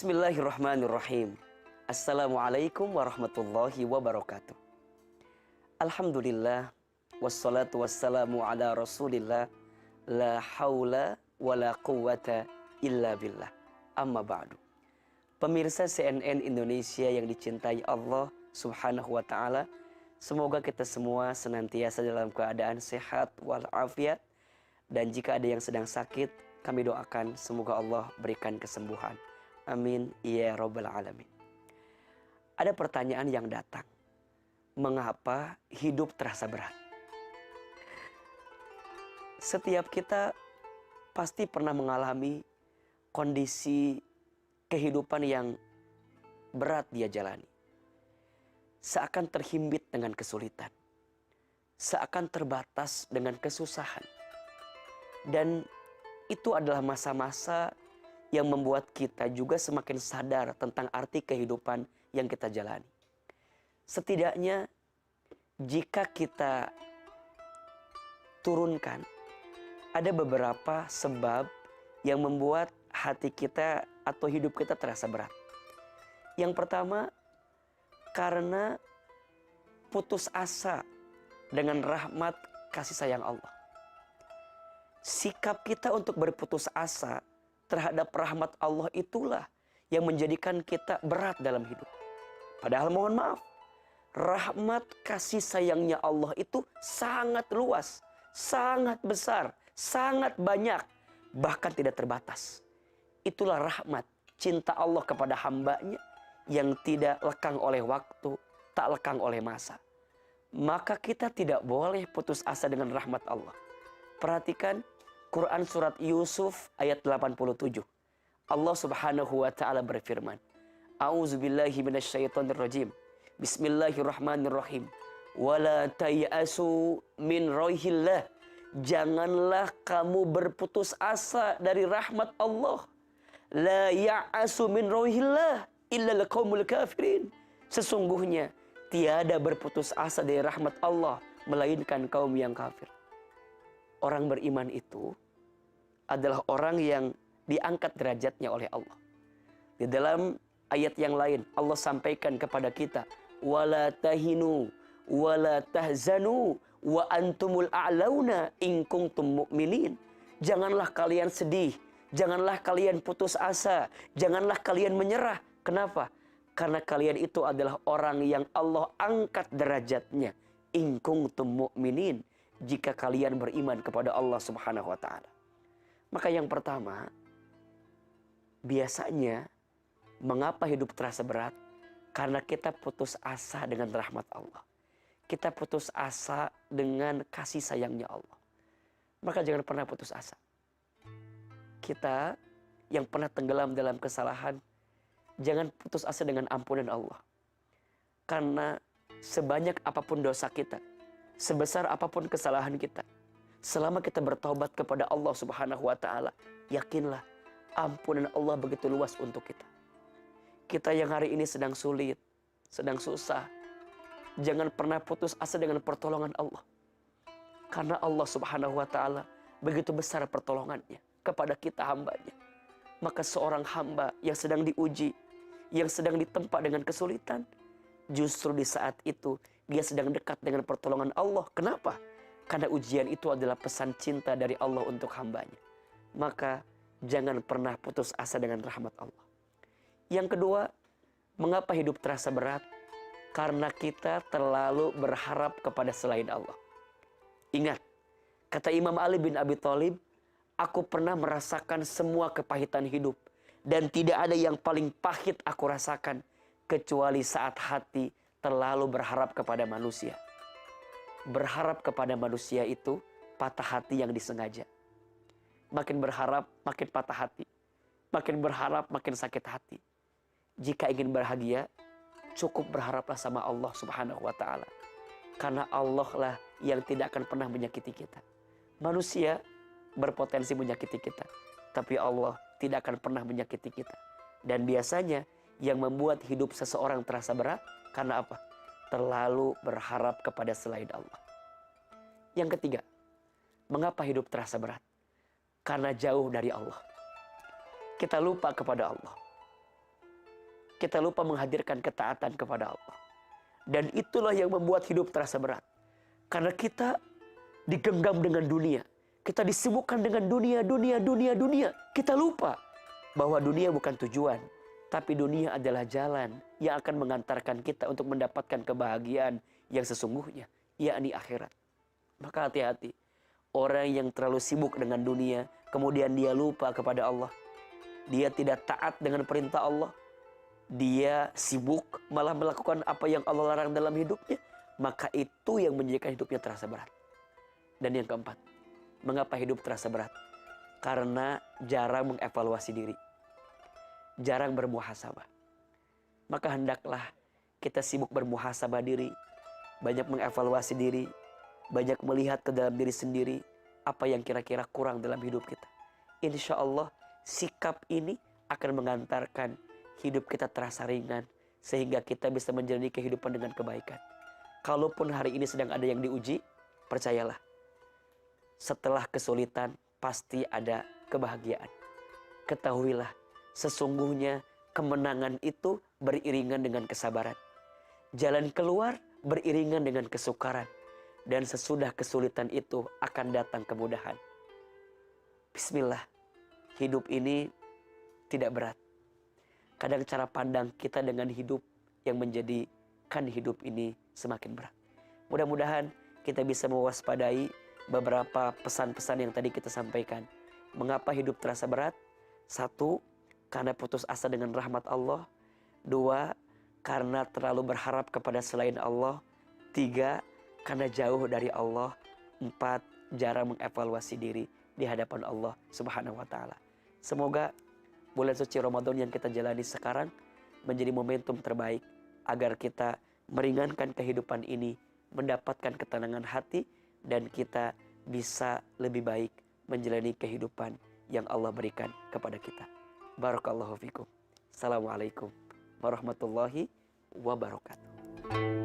Bismillahirrahmanirrahim. Assalamualaikum warahmatullahi wabarakatuh. Alhamdulillah, wassalatu wassalamu ala rasulillah, la hawla wa la quwwata illa billah. Amma ba'du. Pemirsa CNN Indonesia yang dicintai Allah subhanahu wa ta'ala, semoga kita semua senantiasa dalam keadaan sehat walafiat. Dan jika ada yang sedang sakit, kami doakan semoga Allah berikan kesembuhan. Amin ya rabbal alamin. Ada pertanyaan yang datang. Mengapa hidup terasa berat? Setiap kita pasti pernah mengalami kondisi kehidupan yang berat dia jalani. Seakan terhimpit dengan kesulitan. Seakan terbatas dengan kesusahan. Dan itu adalah masa-masa yang membuat kita juga semakin sadar tentang arti kehidupan yang kita jalani. Setidaknya jika kita turunkan, ada beberapa sebab yang membuat hati kita atau hidup kita terasa berat. Yang pertama, karena putus asa dengan rahmat kasih sayang Allah. Sikap kita untuk berputus asa terhadap rahmat Allah itulah yang menjadikan kita berat dalam hidup. Padahal mohon maaf, rahmat kasih sayangnya Allah itu sangat luas, sangat besar, sangat banyak, bahkan tidak terbatas. Itulah rahmat, cinta Allah kepada hambanya yang tidak lekang oleh waktu, tak lekang oleh masa. Maka kita tidak boleh putus asa dengan rahmat Allah. Perhatikan Quran surat Yusuf ayat 87. Allah subhanahu wa ta'ala berfirman, A'udzubillahi minasyaitonirrajim. Bismillahirrahmanirrahim. Wala tay'asu min rohillah. Janganlah kamu berputus asa dari rahmat Allah. La ya'asu min rohillah illa al-qaumul kafirin. Sesungguhnya tiada berputus asa dari rahmat Allah melainkan kaum yang kafir. Orang beriman itu adalah orang yang diangkat derajatnya oleh Allah. Di dalam ayat yang lain Allah sampaikan kepada kita, wala tahinu wala tahzanu wa antumul a'launa in kuntum mu'minin. Janganlah kalian sedih, janganlah kalian putus asa, janganlah kalian menyerah. Kenapa? Karena kalian itu adalah orang yang Allah angkat derajatnya. In kuntum mu'minin, jika kalian beriman kepada Allah subhanahu wa ta'ala. Maka yang pertama, biasanya mengapa hidup terasa berat? Karena kita putus asa dengan rahmat Allah. Kita putus asa dengan kasih sayangnya Allah. Maka jangan pernah putus asa. Kita yang pernah tenggelam dalam kesalahan, jangan putus asa dengan ampunan Allah. Karena sebanyak apapun dosa kita, sebesar apapun kesalahan kita, selama kita bertaubat kepada Allah subhanahu wa ta'ala, yakinlah ampunan Allah begitu luas untuk kita. Kita yang hari ini sedang sulit, sedang susah, jangan pernah putus asa dengan pertolongan Allah. Karena Allah subhanahu wa ta'ala begitu besar pertolongannya kepada kita hambanya. Maka seorang hamba yang sedang diuji, yang sedang ditempa dengan kesulitan, justru di saat itu dia sedang dekat dengan pertolongan Allah. Kenapa? Karena ujian itu adalah pesan cinta dari Allah untuk hambanya. Maka jangan pernah putus asa dengan rahmat Allah. Yang kedua, mengapa hidup terasa berat? Karena kita terlalu berharap kepada selain Allah. Ingat, kata Imam Ali bin Abi Thalib, aku pernah merasakan semua kepahitan hidup. Dan tidak ada yang paling pahit aku rasakan kecuali saat hati terlalu berharap kepada manusia. Berharap kepada manusia itu patah hati yang disengaja. Makin berharap makin patah hati. Makin berharap makin sakit hati. Jika ingin bahagia, cukup berharaplah sama Allah subhanahu wa ta'ala. Karena Allah lah yang tidak akan pernah menyakiti kita. Manusia berpotensi menyakiti kita, tapi Allah tidak akan pernah menyakiti kita. Dan biasanya yang membuat hidup seseorang terasa berat, karena apa? Terlalu berharap kepada selain Allah. Yang ketiga, mengapa hidup terasa berat? Karena jauh dari Allah. Kita lupa kepada Allah. kita lupa menghadirkan ketaatan kepada Allah. Dan itulah yang membuat hidup terasa berat. Karena kita digenggam dengan dunia. Kita disibukkan dengan dunia. Kita lupa bahwa dunia bukan tujuan. Tapi dunia adalah jalan yang akan mengantarkan kita untuk mendapatkan kebahagiaan yang sesungguhnya, yakni akhirat. Maka hati-hati. Orang yang terlalu sibuk dengan dunia, kemudian dia lupa kepada Allah. Dia tidak taat dengan perintah Allah. Dia sibuk malah melakukan apa yang Allah larang dalam hidupnya. Maka itu yang menjadikan hidupnya terasa berat. Dan yang keempat, mengapa hidup terasa berat? Karena jarang mengevaluasi diri. Jarang bermuhasabah. Maka hendaklah kita sibuk bermuhasabah diri. Banyak mengevaluasi diri. Banyak melihat ke dalam diri sendiri. Apa yang kira-kira kurang dalam hidup kita. Insya Allah sikap ini akan mengantarkan hidup kita terasa ringan. Sehingga kita bisa menjalani kehidupan dengan kebaikan. Kalaupun hari ini sedang ada yang diuji, percayalah. Setelah kesulitan pasti ada kebahagiaan. Ketahuilah, sesungguhnya kemenangan itu beriringan dengan kesabaran. Jalan keluar beriringan dengan kesukaran. Dan sesudah kesulitan itu akan datang kemudahan. Bismillah, hidup ini tidak berat. Kadang cara pandang kita dengan hidup yang menjadikan hidup ini semakin berat. Mudah-mudahan kita bisa mewaspadai beberapa pesan-pesan yang tadi kita sampaikan. Mengapa hidup terasa berat? 1, karena putus asa dengan rahmat Allah. 2, karena terlalu berharap kepada selain Allah. 3, karena jauh dari Allah. 4, jarang mengevaluasi diri di hadapan Allah Subhanahu wa taala. Semoga bulan suci Ramadan yang kita jalani sekarang menjadi momentum terbaik agar kita meringankan kehidupan ini, mendapatkan ketenangan hati, dan kita bisa lebih baik menjalani kehidupan yang Allah berikan kepada kita. Barakallahu fikum. Assalamualaikum warahmatullahi wabarakatuh.